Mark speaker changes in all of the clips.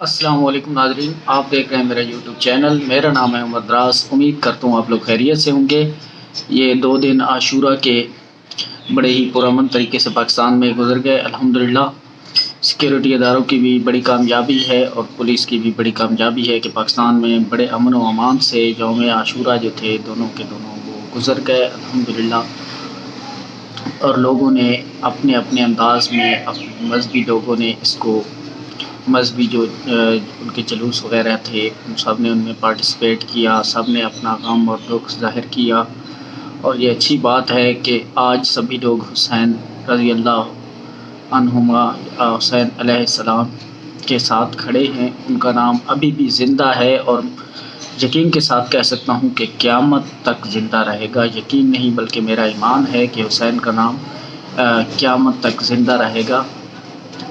Speaker 1: السلام علیکم ناظرین، آپ دیکھ رہے ہیں میرا یوٹیوب چینل۔ میرا نام ہے عمر دراز۔ امید کرتا ہوں آپ لوگ خیریت سے ہوں گے۔ یہ 2 دن عاشورہ کے بڑے ہی پرامن طریقے سے پاکستان میں گزر گئے الحمدللہ۔ سیکیورٹی اداروں کی بھی بڑی کامیابی ہے اور پولیس کی بھی بڑی کامیابی ہے کہ پاکستان میں بڑے امن و امان سے یوم عاشورہ جو تھے دونوں کے دونوں وہ گزر گئے الحمدللہ۔ اور لوگوں نے اپنے اپنے انداز میں، مذہبی لوگوں نے اس کو مذہبی جو ان کے جلوس وغیرہ تھے سب نے ان میں پارٹیسپیٹ کیا، سب نے اپنا غم اور دکھ ظاہر کیا۔ اور یہ اچھی بات ہے کہ آج سبھی لوگ حسین رضی اللہ عنہما، حسین علیہ السلام کے ساتھ کھڑے ہیں۔ ان کا نام ابھی بھی زندہ ہے اور یقین کے ساتھ کہہ سکتا ہوں کہ قیامت تک زندہ رہے گا۔ یقین نہیں بلکہ میرا ایمان ہے کہ حسین کا نام قیامت تک زندہ رہے گا،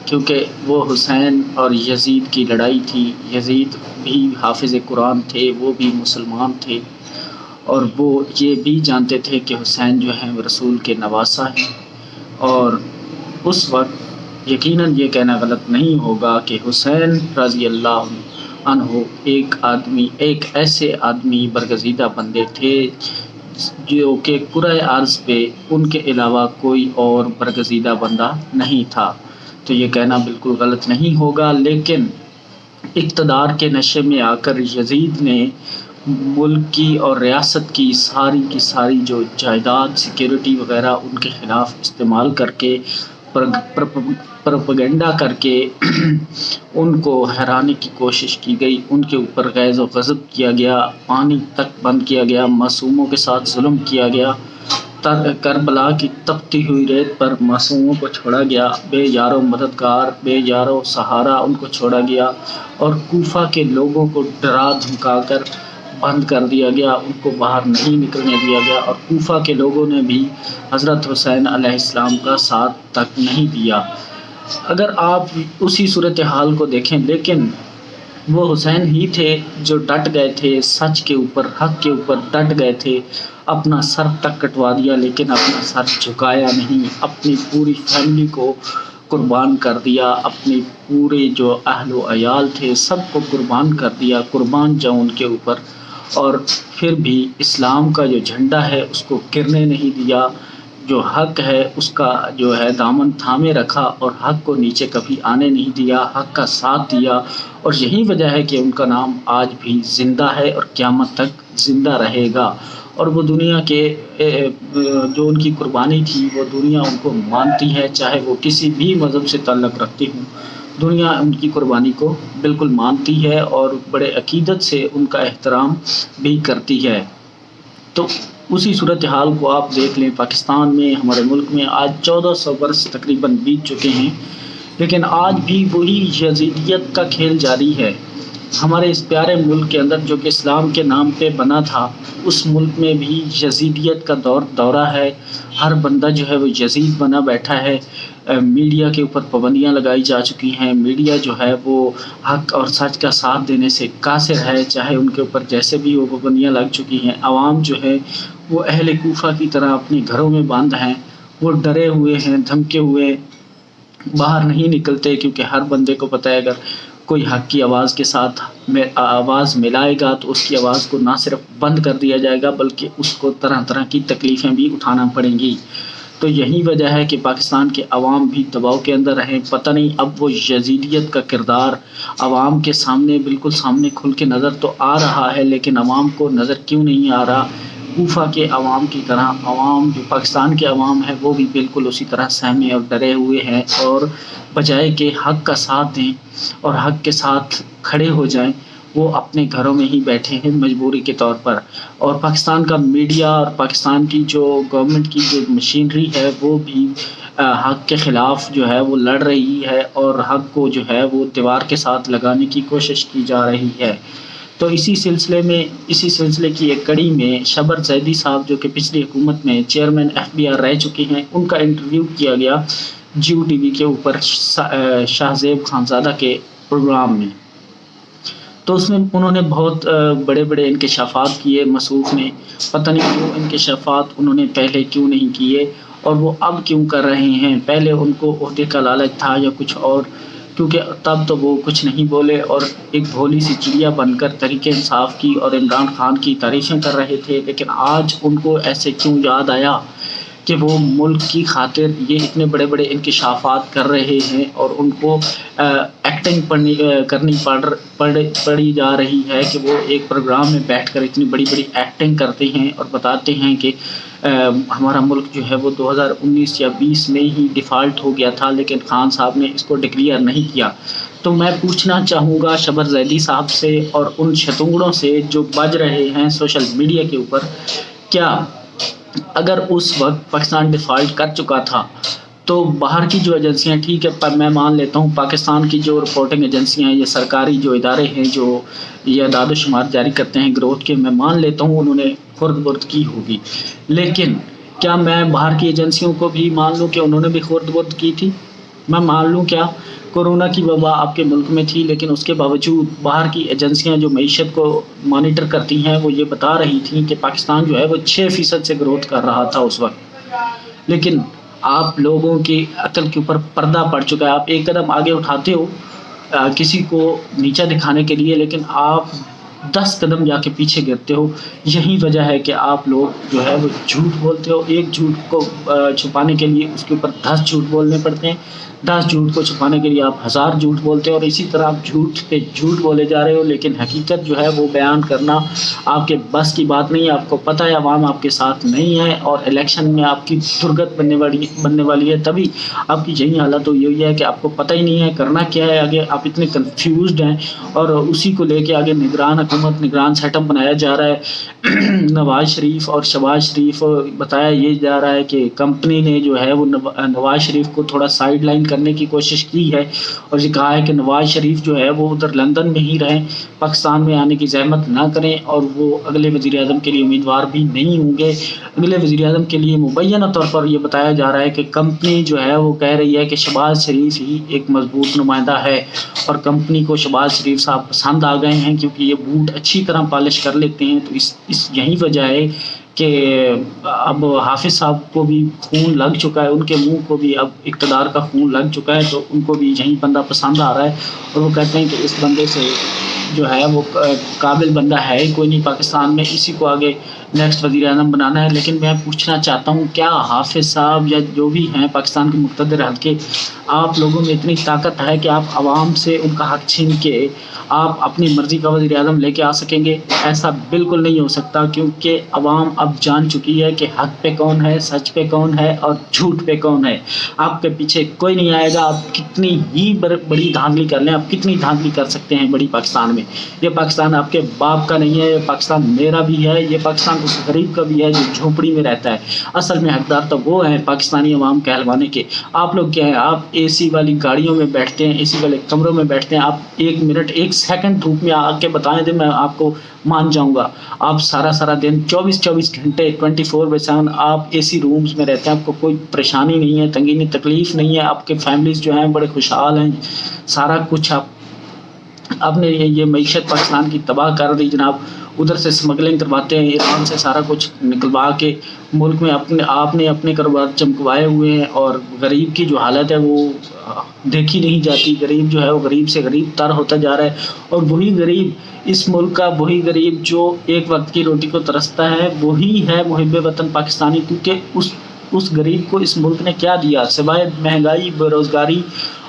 Speaker 1: کیونکہ وہ حسین اور یزید کی لڑائی تھی۔ یزید بھی حافظ قرآن تھے، وہ بھی مسلمان تھے اور وہ یہ بھی جانتے تھے کہ حسین جو ہیں وہ رسول کے نواسہ ہیں۔ اور اس وقت یقیناً یہ کہنا غلط نہیں ہوگا کہ حسین رضی اللہ عنہ ایک ایسے آدمی برگزیدہ بندے تھے جو کہ کرۂ ارض پہ ان کے علاوہ کوئی اور برگزیدہ بندہ نہیں تھا، تو یہ کہنا بالکل غلط نہیں ہوگا۔ لیکن اقتدار کے نشے میں آ کر یزید نے ملک کی اور ریاست کی ساری جو جائیداد، سیکیورٹی وغیرہ ان کے خلاف استعمال کر کے، پروپیگنڈا کر کے ان کو ہرانے کی کوشش کی گئی۔ ان کے اوپر غیظ و غضب کیا گیا، پانی تک بند کیا گیا، معصوموں کے ساتھ ظلم کیا گیا۔ کربلا کی تپتی ہوئی ریت پر معصوموں کو چھوڑا گیا، بے یار و مددگار، بے یار و سہارا ان کو چھوڑا گیا اور کوفہ کے لوگوں کو ڈرا دھمکا کر بند کر دیا گیا، ان کو باہر نہیں نکلنے دیا گیا۔ اور کوفہ کے لوگوں نے بھی حضرت حسین علیہ السلام کا ساتھ تک نہیں دیا۔ اگر آپ اسی صورتحال کو دیکھیں، لیکن وہ حسین ہی تھے جو ڈٹ گئے تھے سچ کے اوپر، حق کے اوپر ڈٹ گئے تھے، اپنا سر تک کٹوا دیا لیکن اپنا سر جھکایا نہیں، اپنی پوری فیملی کو قربان کر دیا، اپنے پورے جو اہل و عیال تھے سب کو قربان کر دیا، قربان جاؤں ان کے اوپر۔ اور پھر بھی اسلام کا جو جھنڈا ہے اس کو گرنے نہیں دیا، جو حق ہے اس کا جو ہے دامن تھامے رکھا اور حق کو نیچے کبھی آنے نہیں دیا، حق کا ساتھ دیا۔ اور یہی وجہ ہے کہ ان کا نام آج بھی زندہ ہے اور قیامت تک زندہ رہے گا۔ اور وہ دنیا کے جو ان کی قربانی تھی وہ دنیا ان کو مانتی ہے، چاہے وہ کسی بھی مذہب سے تعلق رکھتی ہوں، دنیا ان کی قربانی کو بالکل مانتی ہے اور بڑے عقیدت سے ان کا احترام بھی کرتی ہے۔ تو اسی صورتحال کو آپ دیکھ لیں، پاکستان میں، ہمارے ملک میں آج 1400 برس تقریباً بیت چکے ہیں، لیکن آج بھی وہی یزیدیت کا کھیل جاری ہے۔ ہمارے اس پیارے ملک کے اندر جو کہ اسلام کے نام پہ بنا تھا، اس ملک میں بھی یزیدیت کا دورہ ہے۔ ہر بندہ جو ہے وہ یزید بنا بیٹھا ہے۔ میڈیا کے اوپر پابندیاں لگائی جا چکی ہیں، میڈیا جو ہے وہ حق اور سچ کا ساتھ دینے سے قاصر ہے، چاہے ان کے اوپر جیسے بھی وہ پابندیاں لگ چکی ہیں۔ عوام جو ہے وہ اہل کوفہ کی طرح اپنے گھروں میں بند ہیں، وہ ڈرے ہوئے ہیں، دھمکے ہوئے باہر نہیں نکلتے، کیونکہ ہر بندے کو پتہ ہے اگر کوئی حق کی آواز کے ساتھ آواز ملائے گا تو اس کی آواز کو نہ صرف بند کر دیا جائے گا بلکہ اس کو طرح طرح کی تکلیفیں بھی اٹھانا پڑیں گی۔ تو یہی وجہ ہے کہ پاکستان کے عوام بھی دباؤ کے اندر رہیں۔ پتہ نہیں اب وہ یزیدیت کا کردار عوام کے سامنے بالکل سامنے کھل کے نظر تو آ رہا ہے، لیکن عوام کو نظر کیوں نہیں آ رہا؟ کوفہ کے عوام کی طرح عوام جو پاکستان کے عوام ہے وہ بھی بالکل اسی طرح سہمے اور ڈرے ہوئے ہیں، اور بجائے کہ حق کا ساتھ دیں اور حق کے ساتھ کھڑے ہو جائیں، وہ اپنے گھروں میں ہی بیٹھے ہیں مجبوری کے طور پر۔ اور پاکستان کا میڈیا اور پاکستان کی جو گورنمنٹ کی جو مشینری ہے وہ بھی حق کے خلاف جو ہے وہ لڑ رہی ہے اور حق کو جو ہے وہ دیوار کے ساتھ لگانے کی کوشش کی جا رہی ہے۔ تو اسی سلسلے کی ایک کڑی میں شبر زیدی صاحب جو کہ پچھلی حکومت میں چیئرمین FBR رہ چکے ہیں، ان کا انٹرویو کیا گیا جیو ٹی وی کے اوپر شاہ زیب خانزادہ کے پروگرام میں۔ تو اس میں انہوں نے بہت بڑے بڑے انکشافات کیے مصروف نے، پتہ نہیں کیوں انکشافات انہوں نے پہلے کیوں نہیں کیے اور وہ اب کیوں کر رہے ہیں، پہلے ان کو عہدے کا لالچ تھا یا کچھ اور؟ کیونکہ تب تو وہ کچھ نہیں بولے اور ایک بھولی سی چڑیا بن کر تحریک انصاف کی اور عمران خان کی تعریفیں کر رہے تھے، لیکن آج ان کو ایسے کیوں یاد آیا کہ وہ ملک کی خاطر یہ اتنے بڑے بڑے انکشافات کر رہے ہیں اور ان کو ایکٹنگ کرنی پڑی جا رہی ہے کہ وہ ایک پروگرام میں بیٹھ کر اتنی بڑی بڑی ایکٹنگ کرتے ہیں اور بتاتے ہیں کہ ہمارا ملک جو ہے وہ 2019 یا 20 میں ہی ڈیفالٹ ہو گیا تھا، لیکن خان صاحب نے اس کو ڈکلیئر نہیں کیا۔ تو میں پوچھنا چاہوں گا شبر زیدی صاحب سے اور ان شتونگڑوں سے جو بج رہے ہیں سوشل میڈیا کے اوپر، کیا اگر اس وقت پاکستان ڈیفالٹ کر چکا تھا تو باہر کی جو ایجنسیاں، ٹھیک ہے میں مان لیتا ہوں پاکستان کی جو رپورٹنگ ایجنسیاں ہیں یا سرکاری جو ادارے ہیں جو یہ اعداد و شمار جاری کرتے ہیں گروتھ کے، میں مان لیتا ہوں انہوں نے خورد برد کی ہوگی، لیکن کیا میں باہر کی ایجنسیوں کو بھی مان لوں کہ انہوں نے بھی خورد برد کی تھی؟ میں مان لوں کیا کورونا کی وبا آپ کے ملک میں تھی، لیکن اس کے باوجود باہر کی ایجنسیاں جو معیشت کو مانیٹر کرتی ہیں وہ یہ بتا رہی تھیں کہ پاکستان جو ہے وہ 6% سے گروتھ کر رہا تھا اس وقت، لیکن آپ لوگوں کی عقل کے اوپر پردہ پڑ چکا ہے۔ آپ ایک قدم آگے اٹھاتے ہو کسی کو نیچا دکھانے کے لیے، لیکن آپ 10 قدم جا کے پیچھے گرتے ہو۔ یہی وجہ ہے کہ آپ لوگ جو ہے وہ جھوٹ بولتے ہو، ایک جھوٹ کو چھپانے کے لیے اس کے اوپر 10 جھوٹ بولنے پڑتے ہیں، 10 جھوٹ کو چھپانے کے لیے آپ 1000 جھوٹ بولتے ہو، اور اسی طرح آپ جھوٹ پہ جھوٹ بولے جا رہے ہو، لیکن حقیقت جو ہے وہ بیان کرنا آپ کے بس کی بات نہیں ہے۔ آپ کو پتہ ہے عوام آپ کے ساتھ نہیں ہے اور الیکشن میں آپ کی درگت بننے والی ہے، تبھی آپ کی یہی حالت ہوئی ہے کہ آپ کو پتہ ہی نہیں ہے کرنا کیا ہے آگے، آپ اتنے کنفیوزڈ ہیں اور اسی کو لے کے آگے نگران حکومت، نگران سیٹ اپ بنایا جا رہا ہے۔ نواز شریف اور شہباز شریف بتایا یہ جا رہا ہے کہ کمپنی نے جو ہے وہ نواز شریف کو تھوڑا سائڈ لائن کرنے کی کوشش کی ہے اور یہ کہا ہے کہ نواز شریف جو ہے وہ ادھر لندن میں ہی رہیں، پاکستان میں آنے کی زحمت نہ کریں، اور وہ اگلے وزیر اعظم کے لیے امیدوار بھی نہیں ہوں گے۔ اگلے وزیر اعظم کے لیے مبینہ طور پر یہ بتایا جا رہا ہے کہ کمپنی جو ہے وہ کہہ رہی ہے کہ شہباز شریف ہی ایک مضبوط نمائندہ ہے، اور کمپنی کو شہباز شریف صاحب پسند آ گئے ہیں کیونکہ یہ بوٹ اچھی طرح پالش کر لیتے ہیں۔ تو اس یہی وجہ ہے کہ اب حافظ صاحب کو بھی خون لگ چکا ہے، ان کے منہ کو بھی اب اقتدار کا خون لگ چکا ہے، تو ان کو بھی یہی بندہ پسند آ رہا ہے، اور وہ کہتے ہیں کہ اس بندے سے جو ہے وہ قابل بندہ ہے ہی کوئی نہیں پاکستان میں، اسی کو آگے نیکسٹ وزیر اعظم بنانا ہے۔ لیکن میں پوچھنا چاہتا ہوں کیا حافظ صاحب یا جو بھی ہیں پاکستان کے مقتدر حلقے، آپ لوگوں میں اتنی طاقت ہے کہ آپ عوام سے ان کا حق چھین کے آپ اپنی مرضی کا وزیر اعظم لے کے آ سکیں گے؟ ایسا بالکل نہیں ہو سکتا، کیونکہ عوام اب جان چکی ہے کہ حق پہ کون ہے، سچ پہ کون ہے اور جھوٹ پہ کون ہے۔ آپ کے پیچھے کوئی نہیں آئے گا، آپ کتنی ہی بڑی دھاندلی کر لیں، آپ کتنی دھاندلی کر سکتے ہیں بڑی پاکستان میں۔ یہ پاکستان آپ کے باپ کا نہیں ہے، یہ پاکستان میرا بھی ہے، یہ پاکستان اس غریب کا بھی ہے جو جھونپڑی میں رہتا ہے۔ اصل میں حقدار تو وہ ہیں پاکستانی عوام کہلوانے کے۔ آپ لوگ کیا ہیں، آپ اے سی والی گاڑیوں میں بیٹھتے ہیں، اے سی والے کمروں میں بیٹھتے ہیں، آپ 1 منٹ 1 سیکنڈ دھوپ میں آ کے بتائیں دیں میں آپ کو مان جاؤں گا۔ آپ سارا دن 24 گھنٹے 24/7 آپ اے سی رومز میں رہتے ہیں، آپ کو کوئی پریشانی نہیں ہے، تنگی نہیں، تکلیف نہیں ہے، آپ کے فیملیز جو ہیں بڑے خوشحال ہیں، سارا کچھ آپ نے یہ معیشت پاکستان کی تباہ کر دی جناب۔ ادھر سے سمگلنگ کرواتے ہیں، ایران سے سارا کچھ نکلوا کے ملک میں آپ نے اپنے کاروبار چمکوائے ہوئے ہیں، اور غریب کی جو حالت ہے وہ دیکھی نہیں جاتی۔ غریب جو ہے وہ غریب سے غریب تر ہوتا جا رہا ہے، اور وہی غریب اس ملک کا، وہی غریب جو ایک وقت کی روٹی کو ترستا ہے، وہی ہے محب وطن پاکستانی، کیونکہ اس غریب کو اس ملک نے کیا دیا سوائے مہنگائی، بے روزگاری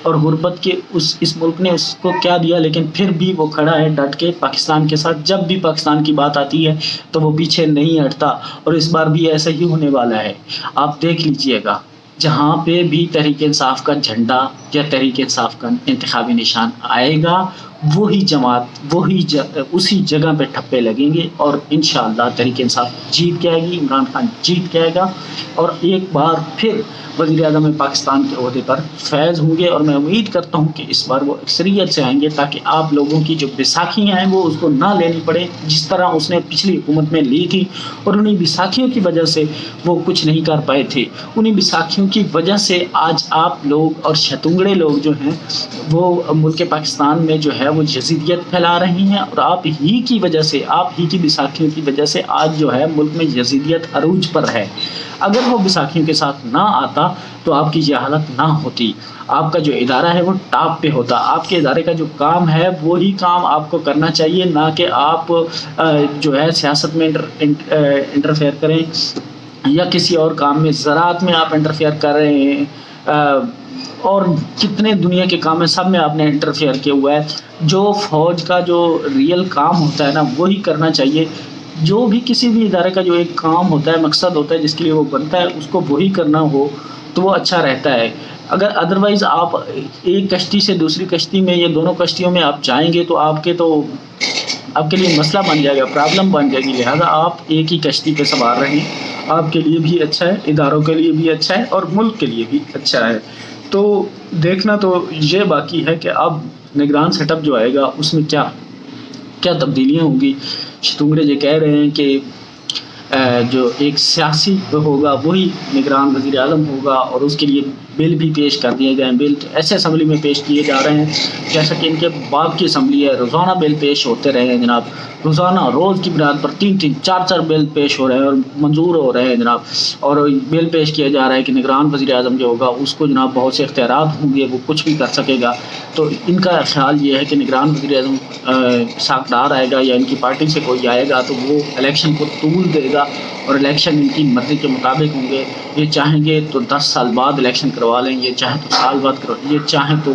Speaker 1: اور غربت کے؟ اس ملک نے اس کو کیا دیا؟ لیکن پھر بھی وہ کھڑا ہے ڈٹ کے پاکستان کے ساتھ، جب بھی پاکستان کی بات آتی ہے تو وہ پیچھے نہیں ہٹتا، اور اس بار بھی ایسا ہی ہونے والا ہے۔ آپ دیکھ لیجئے گا، جہاں پہ بھی تحریک انصاف کا جھنڈا یا تحریک انصاف کا انتخابی نشان آئے گا، وہی جماعت اسی جگہ پہ ٹھپے لگیں گے، اور انشاءاللہ تحریک انصاف جیت کے آئے گی، عمران خان جیت کے آئے گا، اور ایک بار پھر وزیر اعظم پاکستان کے عہدے پر فیض ہوں گے۔ اور میں امید کرتا ہوں کہ اس بار وہ اکثریت سے آئیں گے، تاکہ آپ لوگوں کی جو بیساکھیاں ہیں وہ اس کو نہ لینی پڑے، جس طرح اس نے پچھلی حکومت میں لی تھی، اور انہیں بیساکھیوں کی وجہ سے وہ کچھ نہیں کر پائے تھے۔ انہیں بیساکھیوں کی وجہ سے آج آپ لوگ اور شتونگڑے لوگ جو ہیں وہ ملک پاکستان میں جو ہے وہ یزیدیت پھیلا رہی ہیں، اور آپ ہی کی وجہ سے، آپ ہی کی بیساکھیوں کی وجہ سے آج جو ہے ملک میں یزیدیت عروج پر ہے۔ اگر وہ بیساکھیوں کے ساتھ نہ آتا تو آپ کی یہ حالت نہ ہوتی. آپ کا جو ادارہ ہے وہ ٹاپ پہ ہوتا. آپ کے ادارے کا جو کام ہے وہی کام آپ کو کرنا چاہیے، نہ کہ آپ جو ہے سیاست میں انٹرفیئر کریں یا کسی اور کام میں. زراعت میں آپ انٹرفیئر کر رہے ہیں اور کتنے دنیا کے کام ہیں، سب میں آپ نے انٹرفیئر کیا ہوا ہے. جو فوج کا جو ریئل کام ہوتا ہے نا وہی کرنا چاہیے. جو بھی کسی بھی ادارے کا جو ایک کام ہوتا ہے، مقصد ہوتا ہے جس کے لیے وہ بنتا ہے، اس کو وہی کرنا ہو تو وہ اچھا رہتا ہے. اگر ادروائز آپ ایک کشتی سے دوسری کشتی میں یا دونوں کشتیوں میں آپ جائیں گے تو آپ کے لیے مسئلہ بن جائے گا، پرابلم بن جائے گی. لہٰذا آپ ایک ہی کشتی پہ سوار رہیں، آپ کے لیے بھی اچھا ہے، اداروں کے لیے بھی اچھا ہے اور ملک کے لیے بھی اچھا ہے. تو دیکھنا تو یہ باقی ہے کہ اب نگران سیٹ اپ جو آئے گا اس میں کیا تبدیلیاں ہوں گی. شتونگڑے یہ کہہ رہے ہیں کہ جو ایک سیاسی ہوگا وہی نگران وزیر اعظم ہوگا اور اس کے لیے بل بھی پیش کر دیے گئے ہیں. بل تو ایسے اسمبلی میں پیش کیے جا رہے ہیں جیسا کہ ان کے باپ کی اسمبلی ہے. روزانہ بل پیش ہوتے رہے ہیں جناب، روزانہ روز کی بنیاد پر 3-4 بل پیش ہو رہے ہیں اور منظور ہو رہے ہیں جناب. اور بل پیش کیا جا رہا ہے کہ نگران وزیر اعظم جو ہوگا اس کو جناب بہت سے اختیارات ہوں گے، وہ کچھ بھی کر سکے گا. تو ان کا خیال یہ ہے کہ نگران وزیر اعظم ساکھدار آئے گا یا ان کی پارٹی سے کوئی آئے گا تو وہ الیکشن کو طول دے گا اور الیکشن ان کی مرضی کے مطابق ہوں گے. یہ چاہیں گے تو 10 سال بعد الیکشن کروا لیں، یہ چاہیں تو سال بعد یہ چاہیں تو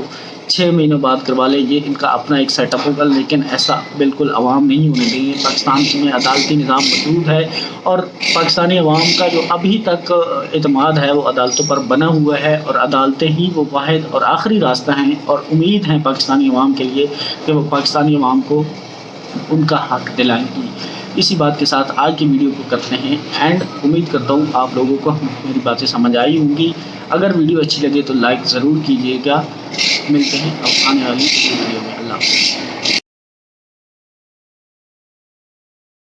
Speaker 1: 6 مہینوں بعد کروا لیں. یہ ان کا اپنا ایک سیٹ اپ ہوگا، لیکن ایسا بالکل عوام نہیں ہونے دیں گے. پاکستان میں عدالتی نظام موجود ہے اور پاکستانی عوام کا جو ابھی تک اعتماد ہے وہ عدالتوں پر بنا ہوا ہے اور عدالتیں ہی وہ واحد اور آخری راستہ ہیں. اور امید ہے پاکستانی عوام کے لیے کہ وہ پاکستانی عوام کو ان کا حق دلائیں گی. اسی بات کے ساتھ آج کی ویڈیو کو کرتے ہیں اینڈ. امید کرتا ہوں آپ لوگوں کو میری باتیں سمجھ آئی ہوں گی. اگر ویڈیو اچھی لگے تو لائک ضرور کیجیے گا. ملتے ہیں اب آنے والی ویڈیو میں.